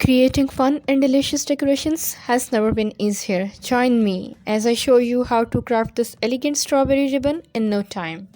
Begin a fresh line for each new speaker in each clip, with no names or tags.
Creating fun and delicious decorations has never been easier. Join me as I show you how to craft this elegant strawberry ribbon in no time.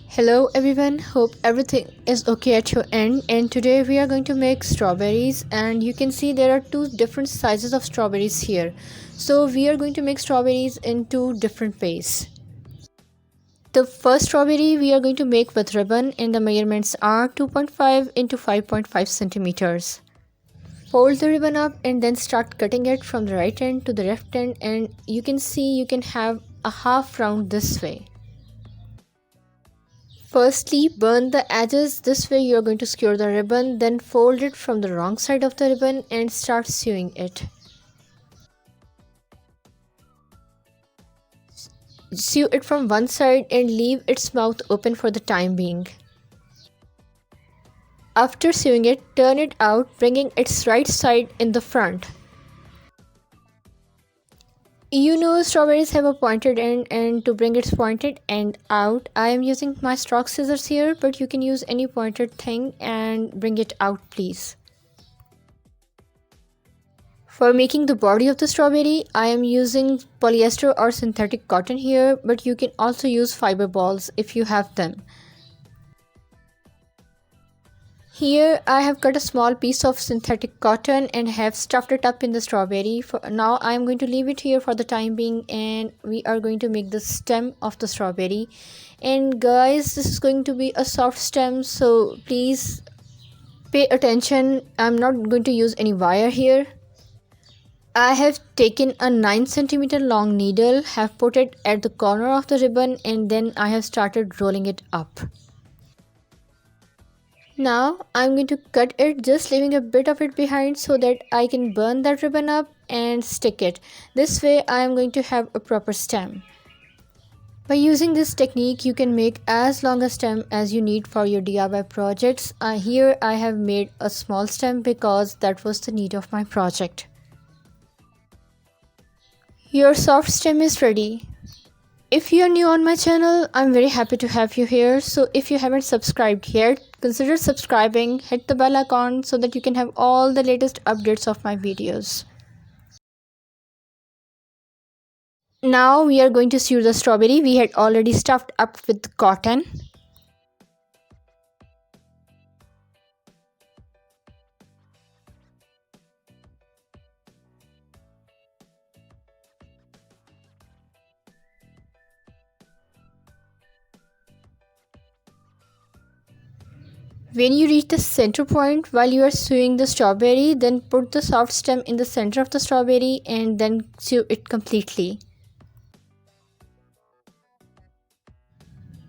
Hello everyone, hope everything is okay at your end, and today we are going to make strawberries, and you can see there are two different sizes of strawberries here. So we are going to make strawberries in two different ways. The first strawberry we are going to make with ribbon, and the measurements are 2.5 into 5.5 centimeters. Fold the ribbon up and then start cutting it from the right end to the left end, and you can see you can have a half round this way. Firstly, burn the edges. This way you are going to skewer the ribbon, then fold it from the wrong side of the ribbon and start sewing it. Sew it from one side and leave its mouth open for the time being. After sewing it, turn it out, bringing its right side in the front. You know strawberries have a pointed end, and to bring its pointed end out, I am using my stock scissors here, but you can use any pointed thing and bring it out please. For making the body of the strawberry, I am using polyester or synthetic cotton here, but you can also use fiber balls if you have them. Here I have cut a small piece of synthetic cotton and have stuffed it up in the strawberry. For now I am going to leave it here for the time being, and we are going to make the stem of the strawberry. And guys, this is going to be a soft stem, so please pay attention. I'm not going to use any wire here. I have taken a 9 cm long needle, have put it at the corner of the ribbon, and then I have started rolling it up. Now I'm going to cut it, just leaving a bit of it behind so that I can burn that ribbon up and stick it. This way I am going to have a proper stem. By using this technique, you can make as long a stem as you need for your DIY projects. Here I have made a small stem because that was the need of my project. Your soft stem is ready. If you are new on my channel, I'm very happy to have you here. So if you haven't subscribed yet, consider subscribing, hit the bell icon so that you can have all the latest updates of my videos. Now we are going to sew the strawberry. We had already stuffed up with cotton. When you reach the center point while you are sewing the strawberry, then put the soft stem in the center of the strawberry and then sew it completely.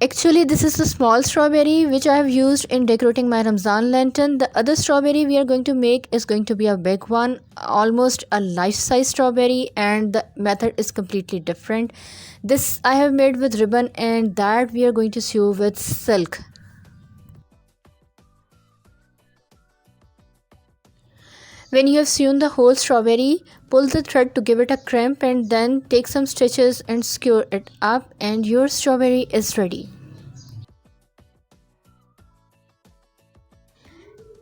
Actually, this is the small strawberry which I have used in decorating my Ramzan lantern. The other strawberry we are going to make is going to be a big one, almost a life-size strawberry, and the method is completely different. This I have made with ribbon, and that we are going to sew with silk. When you have sewn the whole strawberry, pull the thread to give it a crimp and then take some stitches and skewer it up, and your strawberry is ready.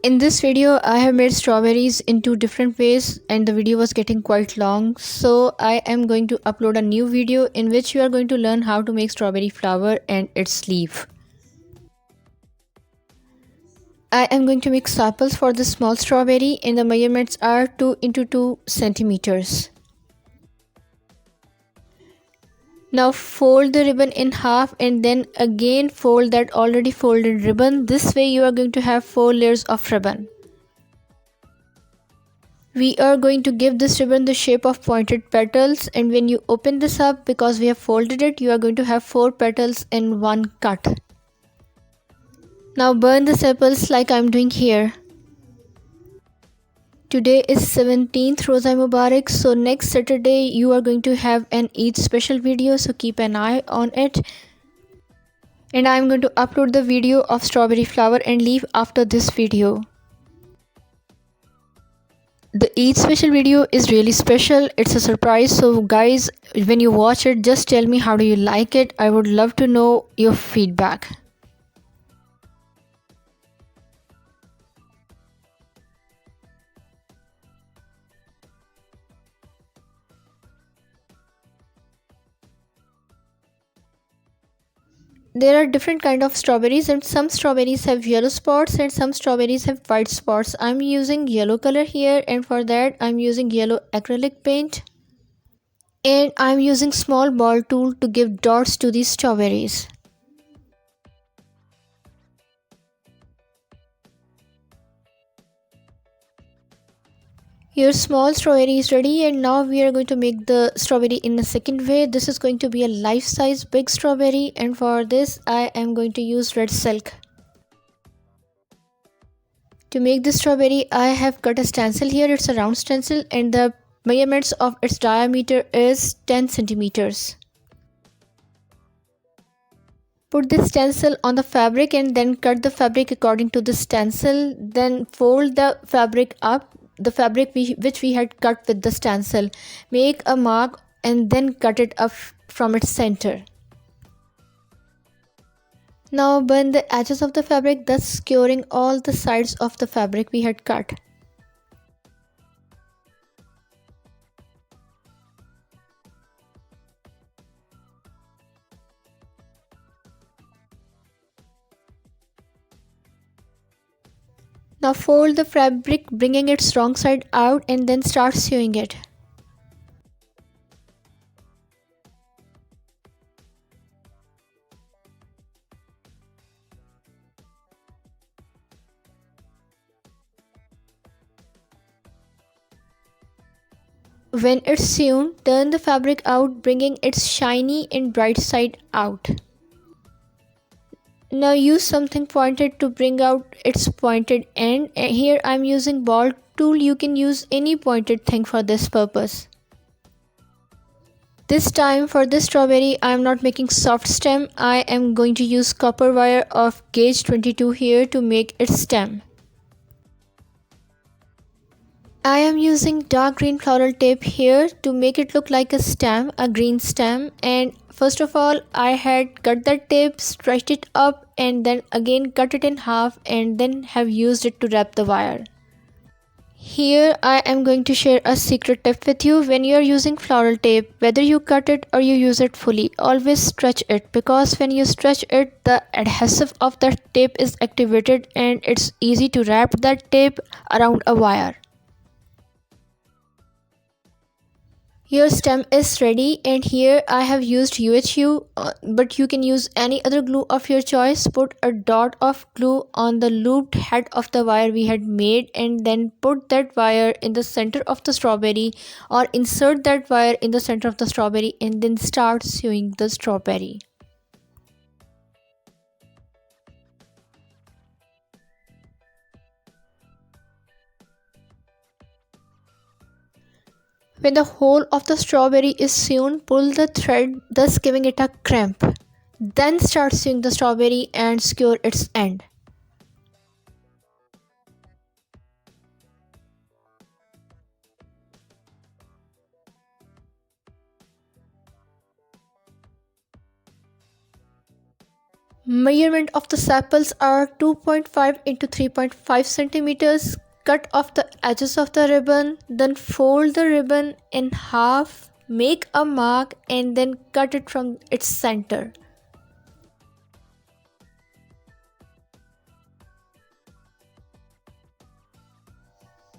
In this video, I have made strawberries in two different ways and the video was getting quite long. So I am going to upload a new video in which you are going to learn how to make strawberry flower and its leaf. I am going to make sepals for this small strawberry, and the measurements are 2 into 2 centimeters. Now fold the ribbon in half and then again fold that already folded ribbon. This way you are going to have 4 layers of ribbon. We are going to give this ribbon the shape of pointed petals, and when you open this up, because we have folded it, you are going to have 4 petals in one cut. Now burn the sepals like I am doing here. Today is 17th Roza Mubarak, so next Saturday you are going to have an Eid special video, so keep an eye on it. And I am going to upload the video of strawberry flower and leaf after this video. The Eid special video is really special. It's a surprise, so guys, when you watch it, just tell me how do you like it. I would love to know your feedback. There are different kind of strawberries, and some strawberries have yellow spots and some strawberries have white spots. I'm using yellow color here, and for that I'm using yellow acrylic paint, and I'm using small ball tool to give dots to these strawberries. Your small strawberry is ready, and now we are going to make the strawberry in a second way. This is going to be a life size big strawberry, and for this I am going to use red silk. To make this strawberry, I have cut a stencil here. It's a round stencil and the measurements of its diameter is 10 centimeters. Put this stencil on the fabric and then cut the fabric according to the stencil. Then fold the fabric up, the fabric which we had cut with the stencil. Make a mark and then cut it up from its center. Now burn the edges of the fabric, thus securing all the sides of the fabric we had cut. Now fold the fabric, bringing its wrong side out, and then start sewing it. When it's sewn, turn the fabric out, bringing its shiny and bright side out. Now use something pointed to bring out its pointed end. Here I'm using ball tool. You can use any pointed thing for this purpose. This time for this strawberry I am not making soft stem. I am going to use copper wire of gauge 22 here to make its stem. I am using dark green floral tape here to make it look like a stem, a green stem, and first of all I had cut the tape, stretched it up and then again cut it in half and then have used it to wrap the wire. Here I am going to share a secret tip with you. When you are using floral tape, whether you cut it or you use it fully, always stretch it, because when you stretch it, the adhesive of that tape is activated and it's easy to wrap that tape around a wire. Your stem is ready, and here I have used UHU, but you can use any other glue of your choice. Put a dot of glue on the looped head of the wire we had made and then put that wire in the center of the strawberry, or insert that wire in the center of the strawberry and then start sewing the strawberry. When the whole of the strawberry is sewn, pull the thread, thus giving it a crimp. Then start sewing the strawberry and secure its end. Measurement of the sepals are 2.5 into 3.5 centimeters. Cut off the edges of the ribbon, then fold the ribbon in half, make a mark and then cut it from its center.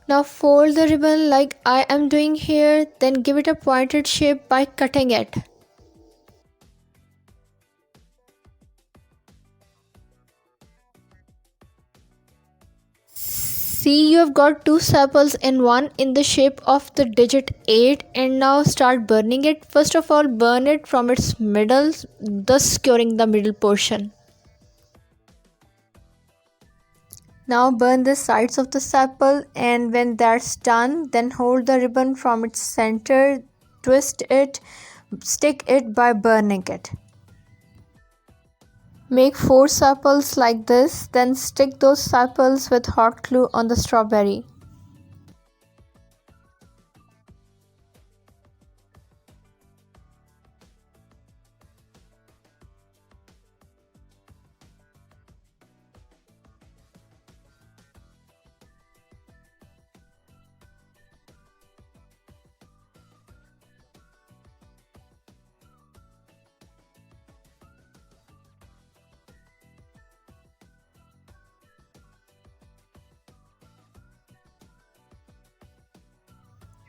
Now fold the ribbon like I am doing here, then give it a pointed shape by cutting it. See, you have got two sepals and one in the shape of the digit 8, and now start burning it. First of all, burn it from its middle, thus securing the middle portion. Now burn the sides of the sepal, and when that's done, then hold the ribbon from its center, twist it, stick it by burning it. Make 4 sepals like this, then stick those sepals with hot glue on the strawberry.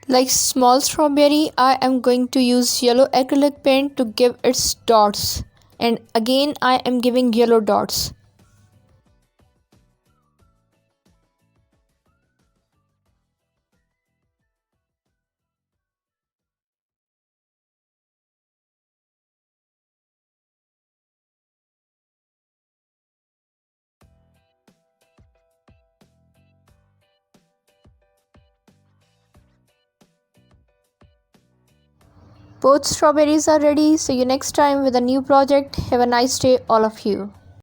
Like small strawberry, I am going to use yellow acrylic paint to give its dots. And again I am giving yellow dots. Both strawberries are ready. See you next time with a new project. Have a nice day, all of you.